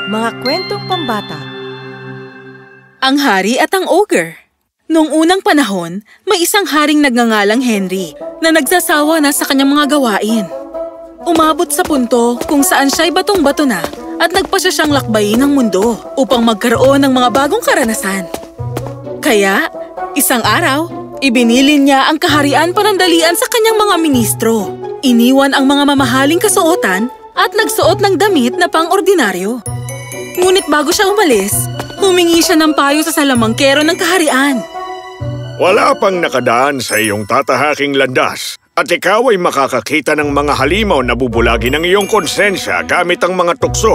Mga kwentong pambata. Ang Hari at ang Ogre. Noong unang panahon, may isang haring nagngangalang Henry na nagsasawa na sa kanyang mga gawain. Umabot sa punto kung saan siya'y batong-bato na at nagpasya siyang lakbayin ang mundo upang magkaroon ng mga bagong karanasan. Kaya, isang araw, ibinilin niya ang kaharian panandalian sa kanyang mga ministro. Iniwan ang mga mamahaling kasuotan at nagsuot ng damit na pang-ordinaryo. Ngunit bago siya umalis, humingi siya ng payo sa salamangkero ng kaharian. Wala pang nakadaan sa iyong tatahaking landas at ikaw ay makakakita ng mga halimaw na bubulagi ng iyong konsensya gamit ang mga tukso.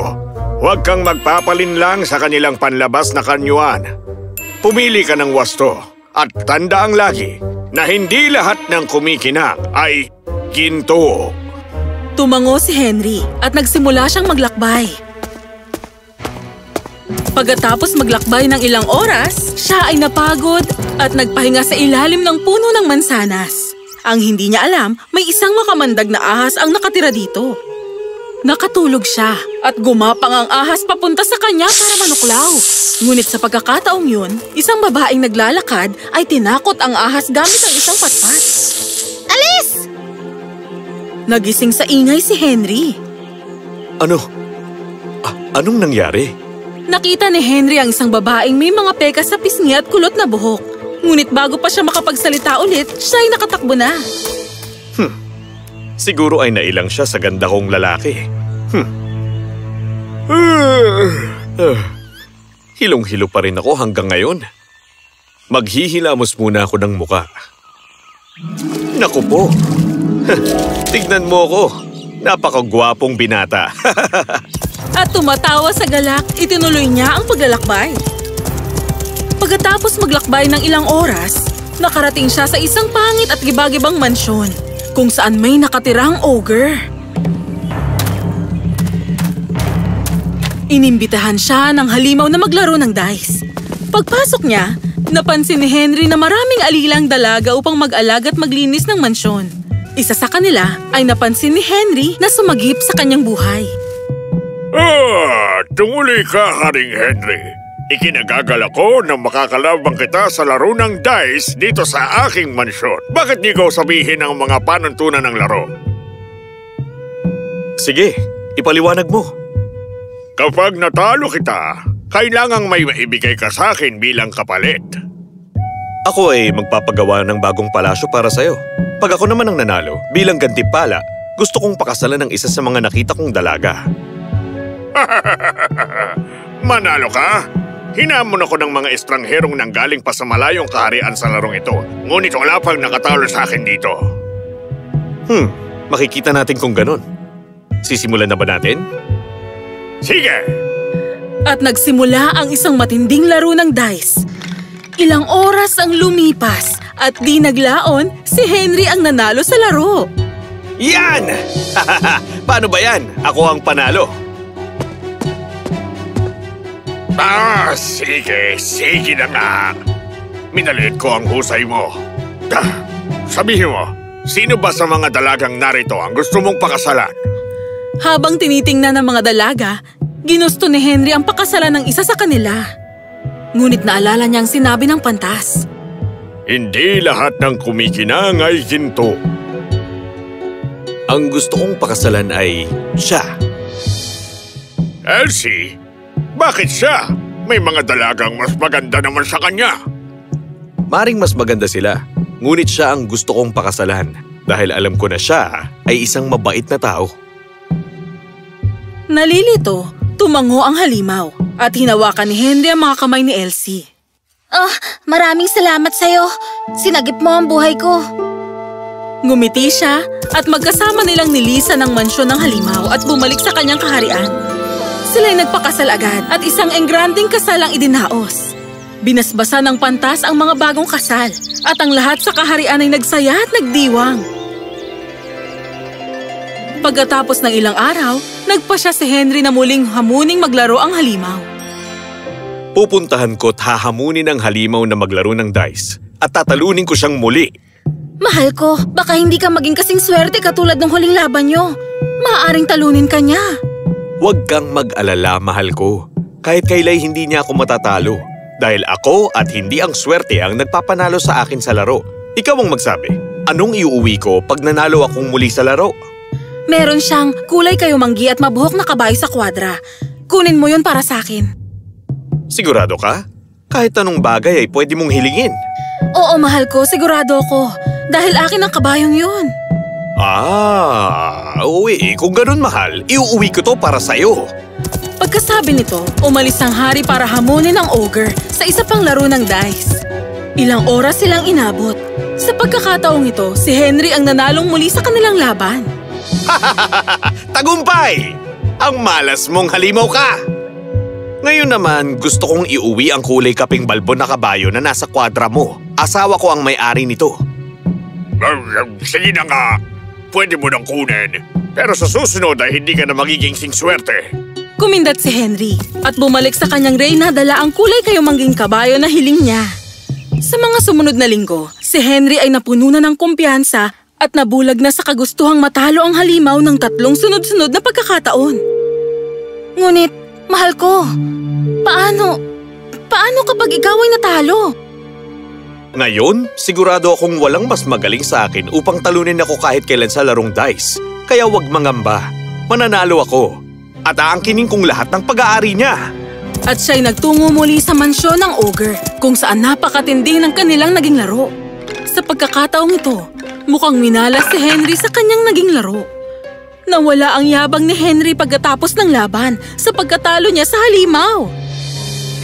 Huwag kang magpapalinlang sa kanilang panlabas na kanyuan. Pumili ka ng wasto at tandaang lagi na hindi lahat ng kumikinang ay ginto. Tumango si Henry at nagsimula siyang maglakbay. Pagkatapos maglakbay ng ilang oras, siya ay napagod at nagpahinga sa ilalim ng puno ng mansanas. Ang hindi niya alam, may isang makamandag na ahas ang nakatira dito. Nakatulog siya at gumapang ang ahas papunta sa kanya para manuklaw. Ngunit sa pagkakataong yun, isang babaeng naglalakad ay tinakot ang ahas gamit ang isang patpat. Alis! Nagising sa ingay si Henry. Anong nangyari? Nakita ni Henry ang isang babaeng may mga pekas sa pisngi at kulot na buhok. Ngunit bago pa siya makapagsalita ulit, siya ay nakatakbo na. Siguro ay nailang siya sa ganda kong lalaki. Hilong-hilo pa rin ako hanggang ngayon. Maghihilamos muna ako ng muka. Naku po! Tignan mo ako! Napakagwapong binata! At tumatawa sa galak, itinuloy niya ang paglalakbay. Pagkatapos maglakbay ng ilang oras, nakarating siya sa isang pangit at gibagibang mansyon, kung saan may nakatirang ogre. Inimbitahan siya ng halimaw na maglaro ng dice. Pagpasok niya, napansin ni Henry na maraming alilang dalaga upang mag-alaga at maglinis ng mansyon. Isa sa kanila ay napansin ni Henry na sumagip sa kanyang buhay. Tunguli ka, Haring Henry. Ikinagagal ako na makakalabang kita sa laro ng dice dito sa aking mansyon. Bakit di ko sabihin ang mga panuntunan ng laro? Sige, ipaliwanag mo. Kapag natalo kita, kailangang may maibigay ka sa akin bilang kapalit. Ako ay magpapagawa ng bagong palasyo para sa'yo. Pag ako naman ang nanalo, bilang gantimpala, gusto kong pakasalan ng isa sa mga nakita kong dalaga. Manalo ka? Hinamon ako ng mga estrangherong nanggaling pa sa malayong kaharian sa larong ito. Ngunit wala pang nakatalo sa akin dito. Makikita natin kung ganon. Sisimulan na ba natin? Sige! At nagsimula ang isang matinding laro ng dice. Ilang oras ang lumipas at di naglaon, si Henry ang nanalo sa laro. Yan! Paano ba yan? Ako ang panalo. Sige na nga. Minalit ko ang husay mo. Sabihin mo, sino ba sa mga dalagang narito ang gusto mong pakasalan? Habang tinitingnan ng mga dalaga, ginusto ni Henry ang pakasalan ng isa sa kanila. Ngunit naalala niyang sinabi ng pantas. Hindi lahat ng kumikinang ay ginto. Ang gusto kong pakasalan ay siya. Elsie? Bakit siya? May mga dalagang mas maganda naman sa kanya. Maring mas maganda sila, ngunit siya ang gusto kong pakasalan dahil alam ko na siya ay isang mabait na tao. Nalilito, tumango ang halimaw at hinawakan ni Henry ang mga kamay ni Elsie. Maraming salamat sa'yo. Sinagip mo ang buhay ko. Ngumiti siya at magkasama nilang nilisan ng mansyon ng halimaw at bumalik sa kanyang kaharian. Sila'y nagpakasal agad at isang engranding kasal ang idinaos. Binasbasa ng pantas ang mga bagong kasal at ang lahat sa kaharian ay nagsaya at nagdiwang. Pagkatapos ng ilang araw, nagpasya si Henry na muling hamuning maglaro ang halimaw. Pupuntahan ko't hahamunin ang halimaw na maglaro ng dice at tatalunin ko siyang muli. Mahal ko, baka hindi ka maging kasing swerte katulad ng huling laban niyo. Maaaring talunin ka niya. Huwag kang mag-alala, mahal ko. Kahit kaila'y hindi niya ako matatalo. Dahil ako at hindi ang swerte ang nagpapanalo sa akin sa laro. Ikaw ang magsabi, anong iuuwi ko pag nanalo akong muli sa laro? Meron siyang kulay kayumanggi at mabuhok na kabayo sa kwadra. Kunin mo yun para sa akin. Sigurado ka? Kahit anong bagay ay pwede mong hilingin. Oo, mahal ko. Sigurado ako. Dahil akin ang kabayong yun. Uwi. Kung ganun, mahal, iuuwi ko to para sa'yo. Pagkasabi nito, umalis ang hari para hamunin ang ogre sa isa pang laro ng dice. Ilang oras silang inabot. Sa pagkakataong ito, si Henry ang nanalong muli sa kanilang laban. Tagumpay! Ang malas mong halimaw ka! Ngayon naman, gusto kong iuwi ang kulay kaping balbon na kabayo na nasa kwadra mo. Asawa ko ang may-ari nito. Sige na nga. Pwede mo nang kunin. Pero sa susunod ay hindi ka na magiging singswerte. Kumindat si Henry at bumalik sa kanyang reyna dala ang kulay kayumangging kabayo na hiling niya. Sa mga sumunod na linggo, si Henry ay napuno na ng kumpiyansa at nabulag na sa kagustuhang matalo ang halimaw ng 3 sunod-sunod na pagkakataon. Ngunit, mahal ko, paano kapag ikaw ay natalo? Ngayon, sigurado akong walang mas magaling sa akin upang talunin ako kahit kailan sa larong dice. Kaya wag mangamba. Mananalo ako. At aangkinin kong lahat ng pag-aari niya. At siya'y nagtungo muli sa mansyon ng ogre kung saan napakatindi ng kanilang naging laro. Sa pagkakataong ito, mukhang minalas si Henry sa kanyang naging laro. Nawala ang yabang ni Henry pagkatapos ng laban sa pagkatalo niya sa halimaw.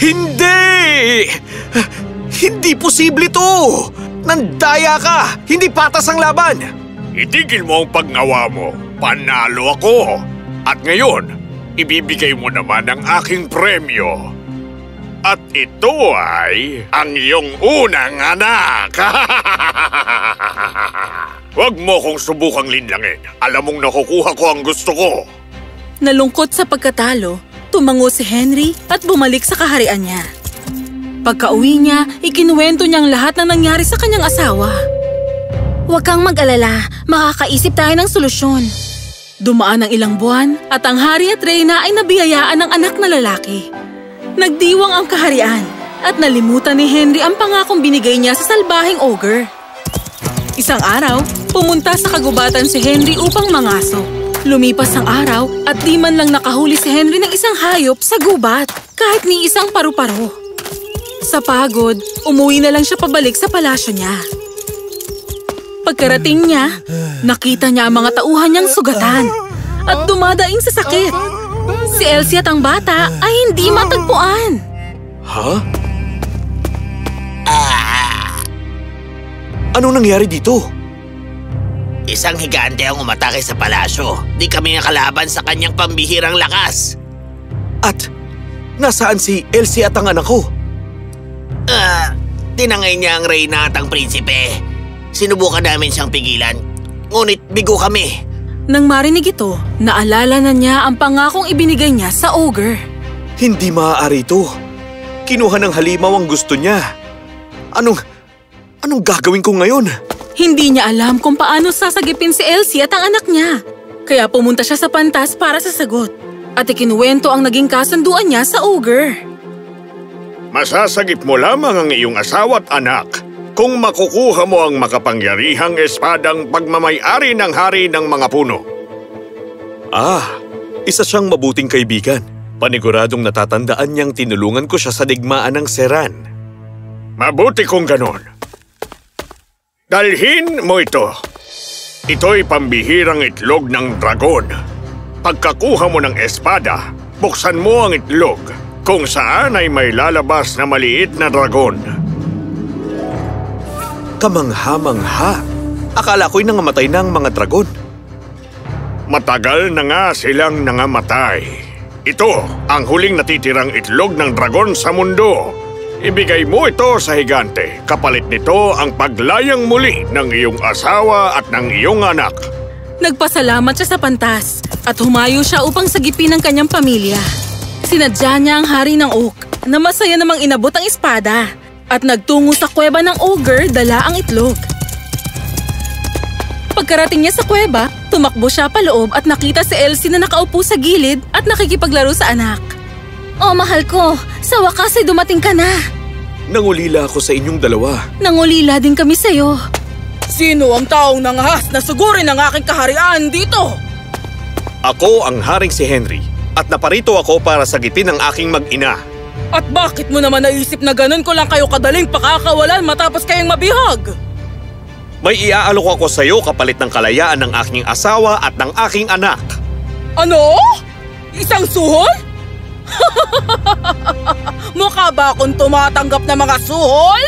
Hindi! Hindi posible to! Nandaya ka! Hindi patas ang laban! Itigil mo ang pagngawa mo. Panalo ako. At ngayon, ibibigay mo naman ang aking premyo. At ito ay ang iyong unang anak. Huwag mo kong subukang linlangin. Alam mong nakukuha ko ang gusto ko. Nalungkot sa pagkatalo, tumango si Henry at bumalik sa kaharian niya. Pagka-uwi niya, ikinuwento niyang lahat ng nangyari sa kanyang asawa. Huwag kang mag-alala, makakaisip tayo ng solusyon. Dumaan ang ilang buwan at ang hari at reyna ay nabiyayaan ng anak na lalaki. Nagdiwang ang kaharian at nalimutan ni Henry ang pangakong binigay niya sa salbaheng ogre. Isang araw, pumunta sa kagubatan si Henry upang mangaso. Lumipas ang araw at di man lang nakahuli si Henry ng isang hayop sa gubat, kahit ni isang paru-paro. Sa pagod, umuwi na lang siya pabalik sa palasyo niya. Pagkarating niya, nakita niya ang mga tauhan niyang sugatan at dumadaing sa sakit. Si Elsie at ang bata ay hindi matagpuan. Ha? Anong nangyari dito? Isang higante ang umatake sa palasyo. Di kami nakalaban sa kanyang pambihirang lakas. At nasaan si Elsie at ang anak ko? Tinangay niya ang reyna at ang prinsipe. Sinubukan namin siyang pigilan, ngunit bigo kami. Nang marinig ito, naalala na niya ang pangakong ibinigay niya sa ogre. Hindi maaari ito. Kinuha ng halimaw ang gusto niya. Anong gagawin ko ngayon? Hindi niya alam kung paano sasagipin si Elsie at ang anak niya. Kaya pumunta siya sa pantas para sa sagot. At ikinuwento ang naging kasunduan niya sa ogre. Masasagip mo lamang ang iyong asawa at anak kung makukuha mo ang makapangyarihang espadang pagmamay-ari ng hari ng mga puno. Isa siyang mabuting kaibigan. Paniguradong natatandaan niyang tinulungan ko siya sa digmaan ng Seran. Mabuti kung ganon. Dalhin mo ito. Ito'y pambihirang itlog ng dragon. Pagkakuha mo ng espada, buksan mo ang itlog kung saan ay may lalabas na maliit na dragon. Kamangha-mangha. Akala ko'y nangamatay na ang mga dragon. Matagal na nga silang nangamatay. Ito ang huling natitirang itlog ng dragon sa mundo. Ibigay mo ito sa higante. Kapalit nito ang paglayang muli ng iyong asawa at ng iyong anak. Nagpasalamat siya sa pantas at humayo siya upang sagipin ang kanyang pamilya. Sinadya niya ang hari ng oak na masaya namang inabot ang espada at nagtungo sa kuweba ng ogre dala ang itlog. Pagkarating niya sa kuweba, tumakbo siya paloob at nakita si Elsie na nakaupo sa gilid at nakikipaglaro sa anak. Oh, mahal ko, sa wakas ay dumating ka na. Nangulila ako sa inyong dalawa. Nangulila din kami sa'yo. Sino ang taong nangahas na sugurin ang aking kaharian dito? Ako ang haring si Henry at naparito ako para sagitin ang aking mag-ina. At bakit mo naman naisip na ganun ko lang kayo kadaling pakakawalan matapos kayong mabihag? May iaalok ako sa iyo kapalit ng kalayaan ng aking asawa at ng aking anak. Ano? Isang suhol? Mukha ba akong tumatanggap ng mga suhol?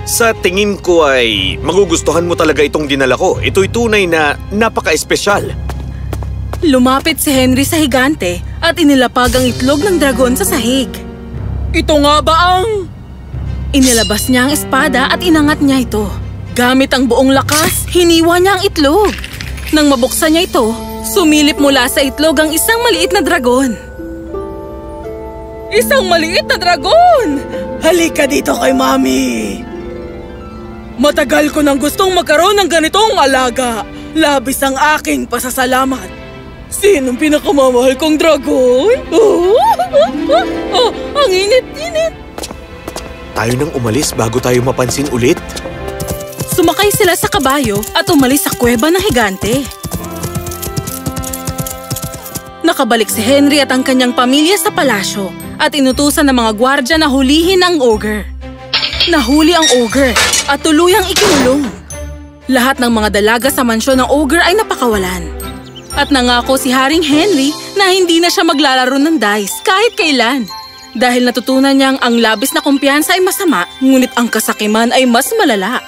Sa tingin ko ay magugustuhan mo talaga itong dinala ko. Ito'y tunay na napaka-espesyal. Lumapit si Henry sa higante at inilapag ang itlog ng dragon sa sahig. Ito nga ba ang... Inilabas niya ang espada at inangat niya ito. Gamit ang buong lakas, hiniwa niya ang itlog. Nang mabuksan niya ito, sumilip mula sa itlog ang isang maliit na dragon. Isang maliit na dragon! Halika dito kay Mami! Matagal ko nang gustong magkaroon ng ganitong alaga. Labis ang aking pasasalamat. Sinong pinakamamahal kong dragon? Ang init-init! Tayo nang umalis bago tayo mapansin ulit. Sumakay sila sa kabayo at umalis sa kuweba ng higante. Nakabalik si Henry at ang kanyang pamilya sa palasyo at inutusan ng mga gwardya na hulihin ang ogre. Nahuli ang ogre at tuluyang ikinulong. Lahat ng mga dalaga sa mansyon ng ogre ay napakawalan. At nangako si Haring Henry na hindi na siya maglalaro ng dice kahit kailan. Dahil natutunan niyang ang labis na kumpiyansa ay masama, ngunit ang kasakiman ay mas malala.